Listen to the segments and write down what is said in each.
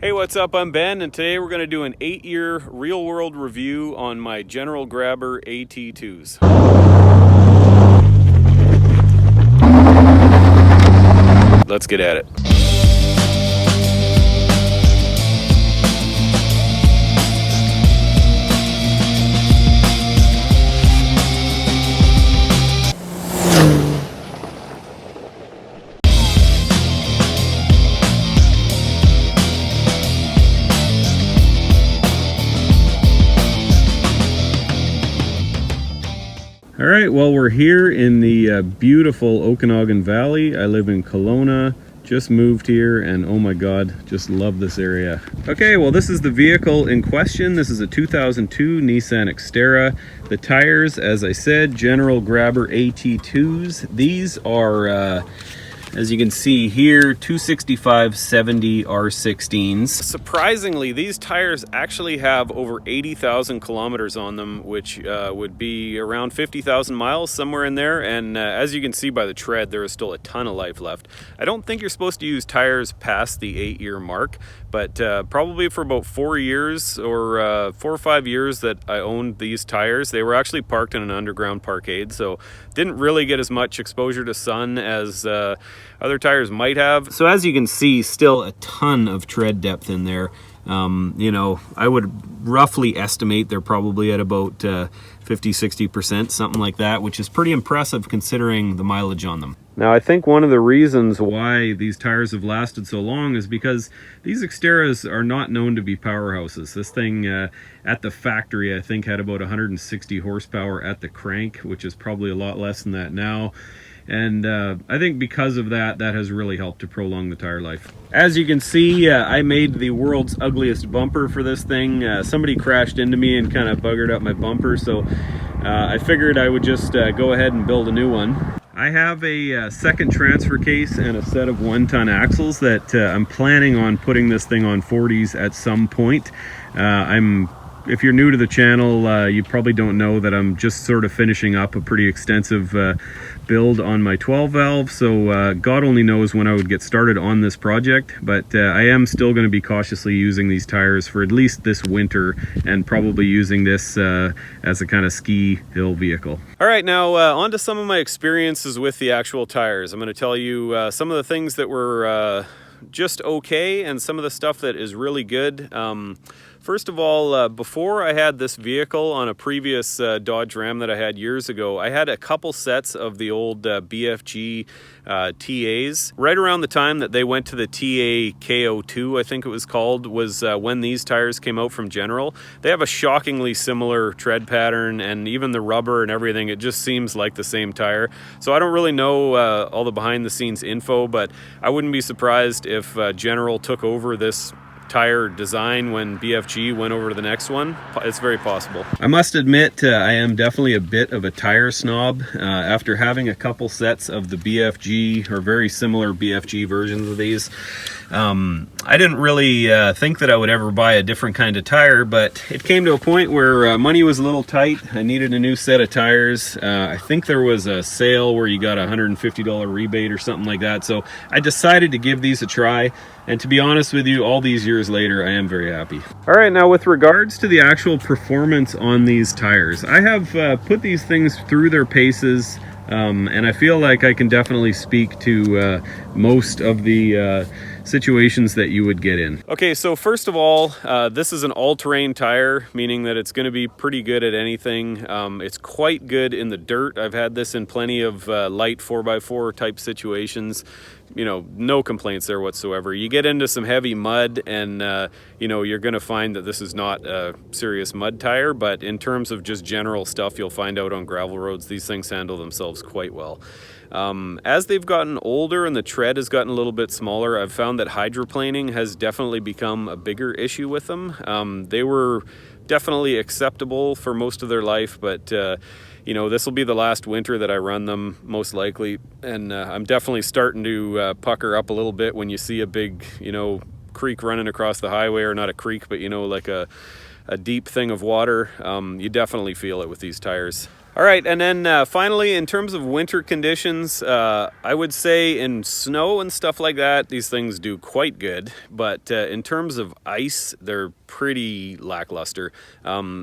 Hey, what's up? I'm Ben, and today we're going to do an 8-year real-world review on my General Grabber AT2s. Let's get at it. All right, well, we're here in the beautiful Okanagan Valley. I live in Kelowna, just moved here, and oh my God, just love this area. Okay, well, this is the vehicle in question. This is a 2002 Nissan Xterra. The tires, as I said, General Grabber AT2s. These are, as you can see here, 265/70 R16s. Surprisingly, these tires actually have over 80,000 kilometers on them, which would be around 50,000 miles, somewhere in there. And as you can see by the tread, there is still a ton of life left. I don't think you're supposed to use tires past the 8-year mark, but probably for about 4 years or 4 or 5 years that I owned these tires, they were actually parked in an underground parkade, so didn't really get as much exposure to sun as other tires might have. So as you can see, still a ton of tread depth in there. You know, I would roughly estimate they're probably at about 50-60%, something like that, which is pretty impressive considering the mileage on them. Now, I think one of the reasons why these tires have lasted so long is because these Xterras are not known to be powerhouses. This thing at the factory, I think, had about 160 horsepower at the crank, which is probably a lot less than that now. And I think because of that, that has really helped to prolong the tire life. As you can see, I made the world's ugliest bumper for this thing. Somebody crashed into me and kind of buggered up my bumper, so I figured I would just go ahead and build a new one. I have a second transfer case and a set of 1-ton axles that I'm planning on putting this thing on 40s at some point. If you're new to the channel, you probably don't know that I'm just sort of finishing up a pretty extensive build on my 12 valve, so God only knows when I would get started on this project, but I am still going to be cautiously using these tires for at least this winter, and probably using this as a kind of ski hill vehicle. All right, now on to some of my experiences with the actual tires. I'm going to tell you some of the things that were just okay and some of the stuff that is really good. First of all, before I had this vehicle on a previous Dodge Ram that I had years ago, I had a couple sets of the old BFG TAs. Right around the time that they went to the TA KO2, I think it was called, was when these tires came out from General. They have a shockingly similar tread pattern, and even the rubber and everything, it just seems like the same tire. So I don't really know all the behind the scenes info, but I wouldn't be surprised if General took over this tire design when BFG went over to the next one. It's very possible. I must admit, I am definitely a bit of a tire snob. After having a couple sets of the BFG or very similar BFG versions of these, I didn't really think that I would ever buy a different kind of tire, but it came to a point where money was a little tight. I needed a new set of tires. I think there was a sale where you got a $150 rebate or something like that, so I decided to give these a try. And to be honest with you, all these years later, I am very happy. All right, now with regards to the actual performance on these tires, I have put these things through their paces, and I feel like I can definitely speak to most of the situations that you would get in. Okay, so first of all, this is an all-terrain tire, meaning that it's going to be pretty good at anything. It's quite good in the dirt. I've had this in plenty of light 4x4 type situations. You know, no complaints there whatsoever. You get into some heavy mud and you know, you're going to find that this is not a serious mud tire, but in terms of just general stuff you'll find out on gravel roads, these things handle themselves quite well. As they've gotten older and the tread has gotten a little bit smaller, I've found that hydroplaning has definitely become a bigger issue with them. They were definitely acceptable for most of their life, but you know, this will be the last winter that I run them, most likely, and I'm definitely starting to pucker up a little bit when you see a big, you know, creek running across the highway, or not a creek, but you know, like a deep thing of water. You definitely feel it with these tires. All right, and then finally, in terms of winter conditions, I would say in snow and stuff like that, these things do quite good. But in terms of ice, they're pretty lackluster.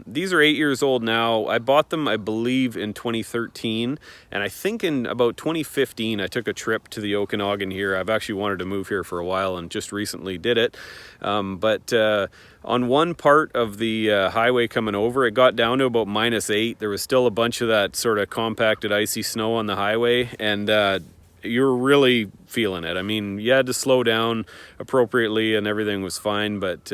These are 8 years old now. I bought them, I believe, in 2013. And I think in about 2015, I took a trip to the Okanagan here. I've actually wanted to move here for a while and just recently did it. On one part of the highway coming over, it got down to about -8. There was still a bunch of that sort of compacted icy snow on the highway, and you're really feeling it. I mean, you had to slow down appropriately and everything was fine, but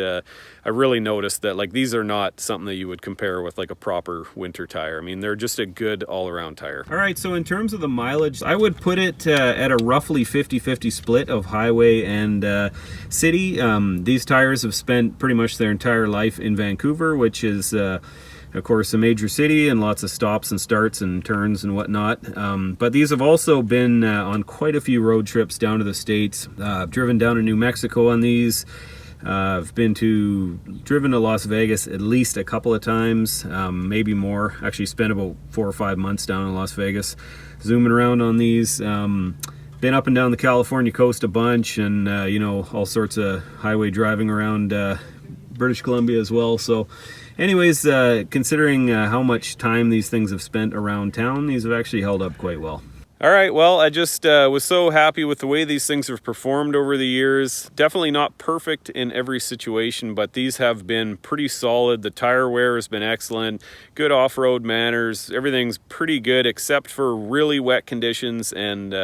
I really noticed that like these are not something that you would compare with like a proper winter tire. I mean, they're just a good all-around tire. All right, so in terms of the mileage, I would put it at a roughly 50-50 split of highway and city. These tires have spent pretty much their entire life in Vancouver, which is of course a major city and lots of stops and starts and turns and whatnot, but these have also been on quite a few road trips down to the States. I've driven down to New Mexico on these. I've driven to Las Vegas at least a couple of times, maybe more. Actually spent about 4 or 5 months down in Las Vegas zooming around on these. Been up and down the California coast a bunch, and you know, all sorts of highway driving around British Columbia as well. So anyways, considering how much time these things have spent around town, these have actually held up quite well. All right, well, I just was so happy with the way these things have performed over the years. Definitely not perfect in every situation, but these have been pretty solid. The tire wear has been excellent, good off-road manners. Everything's pretty good except for really wet conditions and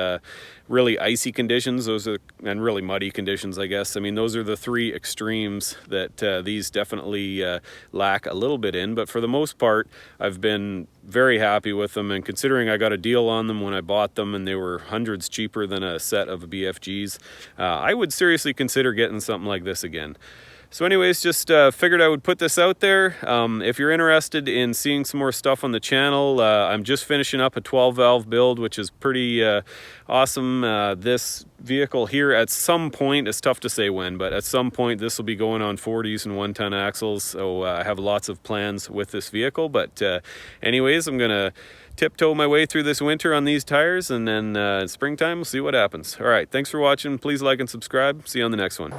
really icy conditions, and really muddy conditions, I guess. I mean, those are the three extremes that these definitely lack a little bit in, but for the most part, I've been very happy with them, and considering I got a deal on them when I bought them and they were hundreds cheaper than a set of BFGs, I would seriously consider getting something like this again. So anyways, just figured I would put this out there. If you're interested in seeing some more stuff on the channel, I'm just finishing up a 12-valve build, which is pretty awesome. This vehicle here, at some point, it's tough to say when, but at some point this will be going on 40s and 1-ton axles. So I have lots of plans with this vehicle. But anyways, I'm going to tiptoe my way through this winter on these tires, and then in springtime we'll see what happens. All right, thanks for watching. Please like and subscribe. See you on the next one.